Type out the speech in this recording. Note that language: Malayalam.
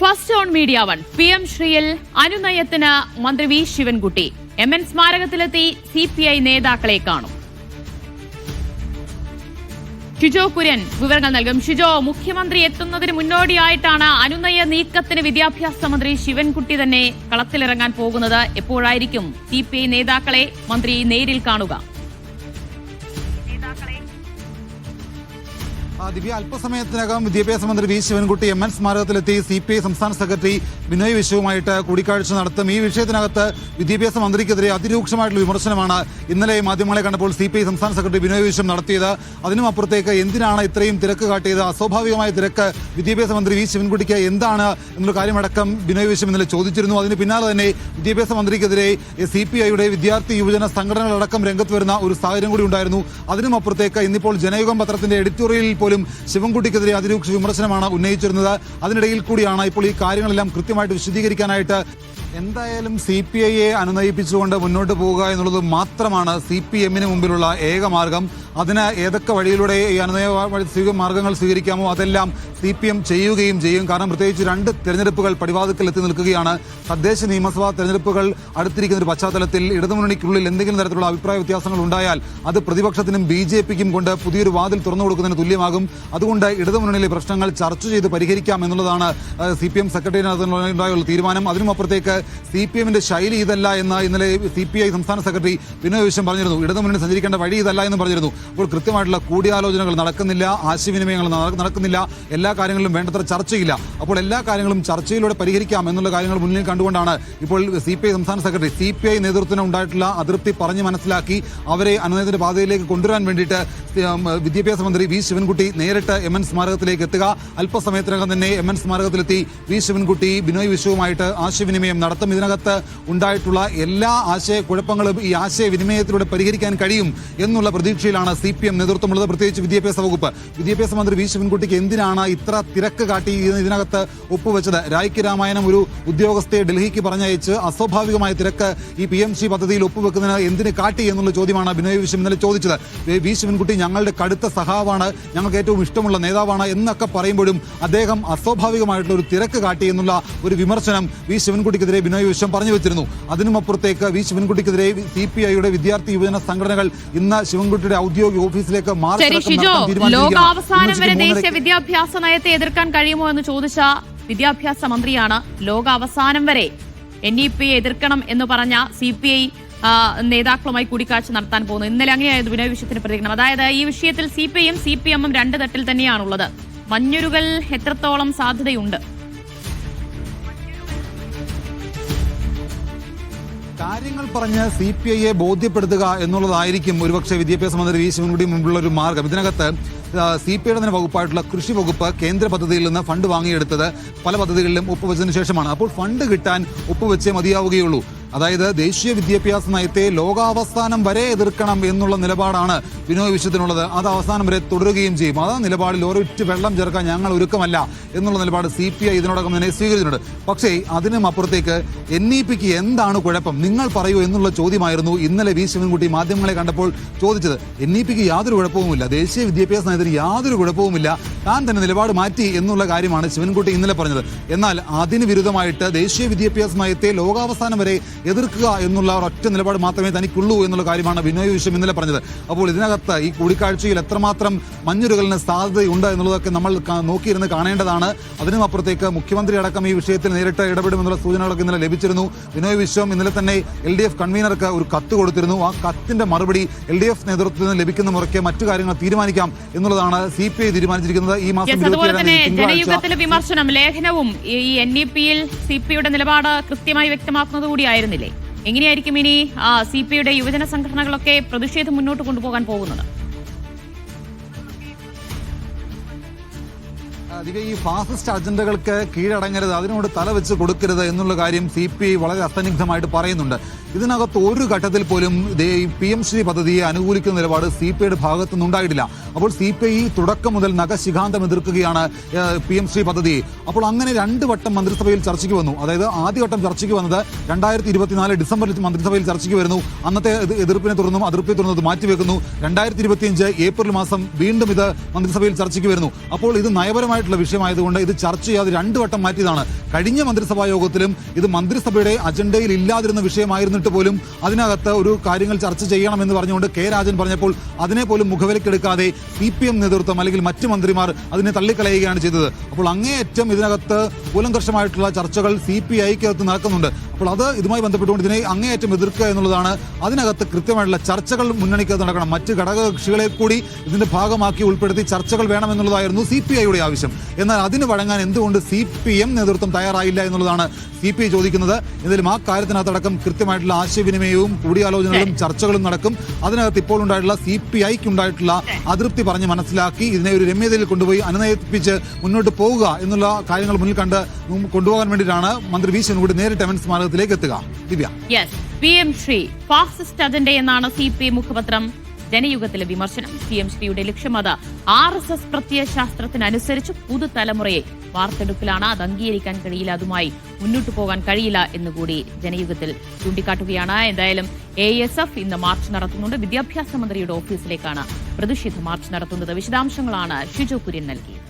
First on media one PM ശ്രീയിൽ അനുനയത്തിന് മന്ത്രി വി ശിവൻകുട്ടി. MN സ്മാരകത്തിലെത്തി CPI നേതാക്കളെ കാണും. ഷിജോ കുര്യൻ വിവരങ്ങൾ നൽകും. ഷിജോ, മുഖ്യമന്ത്രി എത്തുന്നതിന് മുന്നോടിയായിട്ടാണ് അനുനയ നീക്കത്തിന് വിദ്യാഭ്യാസ മന്ത്രി ശിവൻകുട്ടി തന്നെ കളത്തിലിറങ്ങാൻ പോകുന്നത്. എപ്പോഴായിരിക്കും CPI നേതാക്കളെ മന്ത്രി നേരിൽ കാണുക? ദിവ്യ, അല്പസമയത്തിനകം വിദ്യാഭ്യാസ മന്ത്രി വി ശിവൻകുട്ടി MN സ്മാരകത്തിലെത്തി CPI സംസ്ഥാന സെക്രട്ടറി ബിനോയ് വിശ്വവുമായിട്ട് കൂടിക്കാഴ്ച നടത്തും. ഈ വിഷയത്തിനകത്ത് വിദ്യാഭ്യാസ മന്ത്രിക്കെതിരെ അതിരൂക്ഷമായിട്ടുള്ള വിമർശനമാണ് ഇന്നലെ മാധ്യമങ്ങളെ കണ്ടപ്പോൾ CPI സംസ്ഥാന സെക്രട്ടറി ബിനോയ് വിശ്വം നടത്തിയത്. അതിനും അപ്പുറത്തേക്ക് എന്തിനാണ് ഇത്രയും തിരക്ക് കാട്ടിയത്, അസ്വാഭാവികമായ തിരക്ക് വിദ്യാഭ്യാസ മന്ത്രി വി ശിവൻകുട്ടിക്ക് എന്താണ് എന്നുള്ള കാര്യമടക്കം ബിനോയ് വിശ്വം ഇന്നലെ ചോദിച്ചിരുന്നു. അതിന് പിന്നാലെ തന്നെ വിദ്യാഭ്യാസ മന്ത്രിക്കെതിരെ CPIയുടെ വിദ്യാർത്ഥി യുവജന സംഘടനകളടക്കം രംഗത്ത് വരുന്ന ഒരു സാഹചര്യം കൂടി ഉണ്ടായിരുന്നു. അതിനും അപ്പുറത്തേക്ക് ഇന്നിപ്പോൾ ജനയുഗം പത്രത്തിന്റെ എഡിറ്റോറിയലിൽ പോലും ശിവൻകുട്ടിക്കെതിരെ അതിരൂക്ഷ വിമർശനമാണ് ഉന്നയിച്ചിരുന്നത്. അതിനിടയിൽ കൂടിയാണ് ഇപ്പോൾ ഈ കാര്യങ്ങളെല്ലാം കൃത്യമായിട്ട് വിശദീകരിക്കാനായിട്ട് എന്തായാലും CPIയെ അനുനയിപ്പിച്ചുകൊണ്ട് മുന്നോട്ട് പോവുക എന്നുള്ളത് മാത്രമാണ് CPMന് മുമ്പിലുള്ള ഏക മാർഗം. അതിന് ഏതൊക്കെ വഴിയിലൂടെ ഈ അനുനയ മാർഗങ്ങൾ സ്വീകരിക്കാമോ അതെല്ലാം CPM ചെയ്യുകയും ചെയ്യും. കാരണം പ്രത്യേകിച്ച് 2 തെരഞ്ഞെടുപ്പുകൾ പടിവാതിക്കൽ എത്തി നിൽക്കുകയാണ്. തദ്ദേശ നിയമസഭാ തെരഞ്ഞെടുപ്പുകൾ അടുത്തിരിക്കുന്ന ഒരു പശ്ചാത്തലത്തിൽ ഇടതുമുന്നണിക്കുള്ളിൽ എന്തെങ്കിലും തരത്തിലുള്ള അഭിപ്രായ വ്യത്യാസങ്ങൾ ഉണ്ടായാൽ അത് പ്രതിപക്ഷത്തിനും BJPക്കും കൊണ്ട് പുതിയൊരു വാതിൽ തുറന്നു കൊടുക്കുന്നതിന് തുല്യമാകും. അതുകൊണ്ട് ഇടതുമുന്നണിയിലെ പ്രശ്നങ്ങൾ ചർച്ച ചെയ്ത് പരിഹരിക്കാം എന്നുള്ളതാണ് CPM സെക്രട്ടറിയുടെ തീരുമാനം. അതിനുമപ്പുറത്തേക്ക് CPMന്റെ ശൈലി ഇതല്ല എന്ന് ഇന്നലെ CPI സംസ്ഥാന സെക്രട്ടറി ബിനോയ് വിശ്വം പറഞ്ഞിരുന്നു. ഇടതുമുന്നണി സഞ്ചരിക്കേണ്ട വഴി ഇതല്ല എന്ന് പറഞ്ഞിരുന്നു. അപ്പോൾ കൃത്യമായിട്ടുള്ള കൂടിയാലോചനകൾ നടക്കുന്നില്ല, ആശയവിനിമയങ്ങൾ നടക്കുന്നില്ല, എല്ലാ കാര്യങ്ങളിലും വേണ്ടത്ര ചർച്ചയില്ല. അപ്പോൾ എല്ലാ കാര്യങ്ങളും ചർച്ചയിലൂടെ പരിഹരിക്കാം എന്നുള്ള കാര്യങ്ങൾ മുന്നിൽ കണ്ടുകൊണ്ടാണ് ഇപ്പോൾ CPI സംസ്ഥാന സെക്രട്ടറി CPI നേതൃത്വത്തിന് ഉണ്ടായിട്ടുള്ള അതൃപ്തി പറഞ്ഞ് മനസ്സിലാക്കി അവരെ അനുനയത്തിന്റെ പാതയിലേക്ക് കൊണ്ടുവരാൻ വേണ്ടിയിട്ട് വിദ്യാഭ്യാസ മന്ത്രി വി ശിവൻകുട്ടി നേരിട്ട് MN സ്മാരകത്തിലേക്ക് എത്തുക. അല്പസമയത്തിനകം തന്നെ MN സ്മാരകത്തിലെത്തി വി ശിവൻകുട്ടി ബിനോയ് വിശ്വവുമായിട്ട് ആശയവിനിമയം നടത്തും. ഇതിനകത്ത് ഉണ്ടായിട്ടുള്ള എല്ലാ ആശയക്കുഴപ്പങ്ങളും ഈ ആശയവിനിമയത്തിലൂടെ പരിഹരിക്കാൻ കഴിയും എന്നുള്ള പ്രതീക്ഷയിലാണ് CPM നേതൃത്വമുള്ളത്. പ്രത്യേകിച്ച് വിദ്യാഭ്യാസ വകുപ്പ്. വിദ്യാഭ്യാസ മന്ത്രി വി ശിവൻകുട്ടിക്ക് എന്തിനാണ് ഇത്ര തിരക്ക് കാട്ടി ഇതിനകത്ത് ഒപ്പുവെച്ചത്? രായ്ക്ക് രാമായണം ഒരു ഉദ്യോഗസ്ഥയെ ഡൽഹിക്ക് പറഞ്ഞയച്ച് അസ്വാഭാവികമായ തിരക്ക് ഈ PMC പദ്ധതിയിൽ ഒപ്പുവെക്കുന്നതിന് എന്തിന് കാട്ടി എന്നുള്ള ചോദ്യമാണ് ബിനോയ് വിശ്വം ഇന്നലെ ചോദിച്ചത്. വി ശിവൻകുട്ടി ഞങ്ങളുടെ കടുത്ത സഹാവാണ്, ഞങ്ങൾക്ക് ഏറ്റവും ഇഷ്ടമുള്ള നേതാവാണ് എന്നൊക്കെ പറയുമ്പോഴും അദ്ദേഹം അസ്വാഭാവികമായിട്ടുള്ള ഒരു തിരക്ക് കാട്ടി എന്നുള്ള ഒരു വിമർശനം വി ശിവൻകുട്ടിക്കെതിരെ ബിനോയ് വിശ്വം പറഞ്ഞു വെച്ചിരുന്നു. അതിനുമപ്പുറത്തേക്ക് വി ശിവൻകുട്ടിക്കെതിരെ CPIയുടെ വിദ്യാർത്ഥി യുവജന സംഘടനകൾ ഇന്ന് ശിവൻകുട്ടിയുടെ ഔദ്യോഗിക ഓഫീസിലേക്ക് ലോകാവസാനം വരെ ദേശീയ വിദ്യാഭ്യാസ നയത്തെ എതിർക്കാൻ കഴിയുമോ എന്ന് ചോദിച്ച വിദ്യാഭ്യാസ മന്ത്രിയാണ് ലോകാവസാനം വരെ NEPയെ എതിർക്കണം എന്ന് പറഞ്ഞ CPI നേതാക്കളുമായി കൂടിക്കാഴ്ച നടത്താൻ പോകുന്നു. ഇന്നലെ അങ്ങനെയായിരുന്നു ബിനോയ് വിശ്വത്തിന്റെ പ്രതികരണം. അതായത് ഈ വിഷയത്തിൽ CPIയും CPMും 2 തട്ടിൽ തന്നെയാണുള്ളത്. മഞ്ഞുരുകൽ എത്രത്തോളം സാധ്യതയുണ്ട്? കാര്യങ്ങൾ പറഞ്ഞ് CPIയെ ബോധ്യപ്പെടുത്തുക എന്നുള്ളതായിരിക്കും ഒരുപക്ഷെ വിദ്യാഭ്യാസ മന്ത്രി വി ശിവൻകുട്ടി മുമ്പുള്ള ഒരു മാർഗം. ഇതിനകത്ത് CPIയുടെ തന്നെ വകുപ്പായിട്ടുള്ള കൃഷി വകുപ്പ് കേന്ദ്ര പദ്ധതിയിൽ നിന്ന് ഫണ്ട് വാങ്ങിയെടുത്തത് പല പദ്ധതികളിലും ഒപ്പുവെച്ചതിന് ശേഷമാണ്. അപ്പോൾ ഫണ്ട് കിട്ടാൻ ഒപ്പുവെച്ചേ മതിയാവുകയുള്ളൂ. അതായത് ദേശീയ വിദ്യാഭ്യാസ നയത്തെ ലോകാവസാനം വരെ എതിർക്കണം എന്നുള്ള നിലപാടാണ് ബിനോയ് വിശ്വത്തിനുള്ളത്. അത് അവസാനം വരെ തുടരുകയും ചെയ്യും. ആ നിലപാടിൽ ഒരൊറ്റ വെള്ളം ചേർക്കാൻ ഞങ്ങൾ ഒരുക്കമല്ല എന്നുള്ള നിലപാട് CPI ഇതിനോടകം തന്നെ സ്വീകരിച്ചിട്ടുണ്ട്. പക്ഷേ അതിനും അപ്പുറത്തേക്ക് NEPക്ക് എന്താണ് കുഴപ്പം നിങ്ങൾ പറയൂ എന്നുള്ള ചോദ്യമായിരുന്നു ഇന്നലെ വി ശിവൻകുട്ടി മാധ്യമങ്ങളെ കണ്ടപ്പോൾ ചോദിച്ചത്. NEPക്ക് യാതൊരു കുഴപ്പവുമില്ല, ദേശീയ വിദ്യാഭ്യാസ നയത്തിന് യാതൊരു കുഴപ്പവുമില്ല, താൻ തന്നെ നിലപാട് മാറ്റി എന്നുള്ള കാര്യമാണ് ശിവൻകുട്ടി ഇന്നലെ പറഞ്ഞത്. എന്നാൽ അതിന് വിരുദ്ധമായിട്ട് ദേശീയ വിദ്യാഭ്യാസ നയത്തെ ലോകാവസാനം വരെ എതിർക്കുക എന്നുള്ള ഒരൊറ്റ നിലപാട് മാത്രമേ തനിക്കുള്ളൂ എന്നുള്ള കാര്യമാണ് ബിനോയ് വിശ്വം ഇന്നലെ പറഞ്ഞത്. അപ്പോൾ ഇതിനകത്ത് ഈ കൂടിക്കാഴ്ചയിൽ എത്രമാത്രം മഞ്ഞുരുകലിന് സാധ്യതയുണ്ട് എന്നുള്ളതൊക്കെ നമ്മൾ നോക്കിയിരുന്ന് കാണേണ്ടതാണ്. അതിനും അപ്പുറത്തേക്ക് മുഖ്യമന്ത്രി അടക്കം ഈ വിഷയത്തിൽ നേരിട്ട് ഇടപെടുമെന്നുള്ള സൂചനകളൊക്കെ ഇന്നലെ ലഭിച്ചിരുന്നു. ബിനോയ് വിശ്വം ഇന്നലെ തന്നെ LDF കൺവീനർക്ക് ഒരു കത്ത് കൊടുത്തിരുന്നു. ആ കത്തിന്റെ മറുപടി LDF നേതൃത്വത്തിൽ നിന്ന് ലഭിക്കുന്ന മുറയ്ക്ക് മറ്റു കാര്യങ്ങൾ തീരുമാനിക്കാം എന്നുള്ളതാണ് CPI തീരുമാനിച്ചിരിക്കുന്നത്. ഈ മാസം ജനയുഗത്തിലെ വിമർശനം ലേഖനവും ഈ NEPയിൽ CPIയുടെ നിലപാട് കൃത്യമായി വ്യക്തമാക്കുന്നത് കൂടിയായിരുന്നില്ലേ? എങ്ങനെയായിരിക്കും ഇനി CPIയുടെ യുവജന സംഘടനകളൊക്കെ പ്രതിഷേധം മുന്നോട്ട് കൊണ്ടുപോകാൻ പോകുന്നത്? ഈ ഫാസിസ്റ്റ് അജണ്ടകൾക്ക് കീഴടങ്ങരുത്, അതിനോട് തലവെച്ച് കൊടുക്കരുത് എന്നുള്ള കാര്യം CPI വളരെ അസന്നിഗ്ധമായിട്ട് പറയുന്നുണ്ട്. ഇതിനകത്ത് ഒരു ഘട്ടത്തിൽ പോലും PM ശ്രീ പദ്ധതിയെ അനുകൂലിക്കുന്ന നിലപാട് CPIയുടെ ഭാഗത്തു നിന്നുണ്ടായിട്ടില്ല. അപ്പോൾ CPI തുടക്കം മുതൽ നഖശിഖാന്തം എതിർക്കുകയാണ് PM ശ്രീ പദ്ധതി. അപ്പോൾ അങ്ങനെ 2 വട്ടം മന്ത്രിസഭയിൽ ചർച്ചയ്ക്ക് വന്നു. അതായത് ആദ്യവട്ടം ചർച്ചയ്ക്ക് വന്നത് 2024 ഡിസംബറിൽ മന്ത്രിസഭയിൽ ചർച്ചയ്ക്ക് വരുന്നു. അന്നത്തെ എതിർപ്പിനെ തുടർന്നും അതൃപ്തിയെ തുടർന്നും മാറ്റിവെക്കുന്നു. 2025 ഏപ്രിൽ മാസം വീണ്ടും ഇത് മന്ത്രിസഭയിൽ ചർച്ചയ്ക്ക് വരുന്നു. അപ്പോൾ ഇത് നയപരമായിട്ടുള്ള വിഷയമായതുകൊണ്ട് ഇത് ചർച്ച ചെയ്യാതെ 2 വട്ടം മാറ്റിയതാണ്. കഴിഞ്ഞ മന്ത്രിസഭാ യോഗത്തിലും ഇത് മന്ത്രിസഭയുടെ അജണ്ടയിൽ ഇല്ലാതിരുന്ന വിഷയമായിരുന്നിട്ട് പോലും അതിനകത്ത് ഒരു കാര്യങ്ങൾ ചർച്ച ചെയ്യണമെന്ന് പറഞ്ഞുകൊണ്ട് K. രാജൻ പറഞ്ഞപ്പോൾ അതിനെ പോലും മുഖവിലക്കെടുക്കാതെ CPM നേതൃത്വം അല്ലെങ്കിൽ മറ്റ് മന്ത്രിമാർ അതിനെ തള്ളിക്കളയുകയാണ് ചെയ്തത്. അപ്പോൾ അങ്ങേയറ്റം ഇതിനകത്ത് കൂലങ്കർഷമായിട്ടുള്ള ചർച്ചകൾ CPIക്കകത്ത് നടക്കുന്നുണ്ട്. അപ്പോൾ അത് ഇതുമായി ബന്ധപ്പെട്ടുകൊണ്ട് ഇതിനെ അങ്ങേയറ്റം എതിർക്കുക എന്നുള്ളതാണ്. അതിനകത്ത് കൃത്യമായിട്ടുള്ള ചർച്ചകൾ മുന്നണിക്കകത്ത് നടക്കണം. മറ്റ് ഘടകകക്ഷികളെ കൂടി ഇതിന്റെ ഭാഗമാക്കി ഉൾപ്പെടുത്തി ചർച്ചകൾ വേണമെന്നുള്ളതായിരുന്നു CPIയുടെ ആവശ്യം. എന്നാൽ അതിന് വഴങ്ങാൻ എന്തുകൊണ്ട് CPM നേതൃത്വം തയ്യാറായില്ല എന്നുള്ളതാണ് CPI ചോദിക്കുന്നത്. എന്തായാലും ആ കാര്യത്തിനകത്തടക്കം കൃത്യമായിട്ടുള്ള ആശയവിനിമയവും കൂടിയാലോചനകളും ചർച്ചകളും നടക്കും. അതിനകത്ത് ഇപ്പോൾ ഉണ്ടായിട്ടുള്ള CPIക്ക് ഉണ്ടായിട്ടുള്ള അതൃപ്തി പറഞ്ഞ് മനസ്സിലാക്കി ഇതിനെ ഒരു രമ്യതയിൽ കൊണ്ടുപോയി അനുനയിപ്പിച്ച് മുന്നോട്ട് പോവുക എന്നുള്ള കാര്യങ്ങൾ മുന്നിൽ കണ്ട് കൊണ്ടുപോകാൻ വേണ്ടിയിട്ടാണ് മന്ത്രി വി ശിവൻകുട്ടി നേരിട്ട് എമൻസ് സ്മാരകത്തിലേക്ക് എത്തുക. ദിവ്യ, PM ശ്രീ ഫാസിസ്റ്റ് അജണ്ട എന്നാണ് CPI മുഖപത്രം ജനയുഗത്തിലെ വിമർശനം. PM ശ്രീയുടെ ലക്ഷ്യം അത് RSS പ്രത്യയശാസ്ത്രത്തിനനുസരിച്ച് പുതുതലമുറയെ വാർത്തെടുക്കലാണ്. അത് അംഗീകരിക്കാൻ കഴിയില്ല, അതുമായി മുന്നോട്ട് പോകാൻ കഴിയില്ല എന്നുകൂടി ജനയുഗത്തിൽ ചൂണ്ടിക്കാട്ടുകയാണ്. എന്തായാലും ASF ഇന്ന് മാർച്ച് നടത്തുന്നുണ്ട്. വിദ്യാഭ്യാസ മന്ത്രിയുടെ ഓഫീസിലേക്കാണ് പ്രതിഷേധ മാർച്ച് നടത്തുന്നത്. വിശദാംശങ്ങളാണ് ഷിജു കുര്യൻ നൽകിയത്.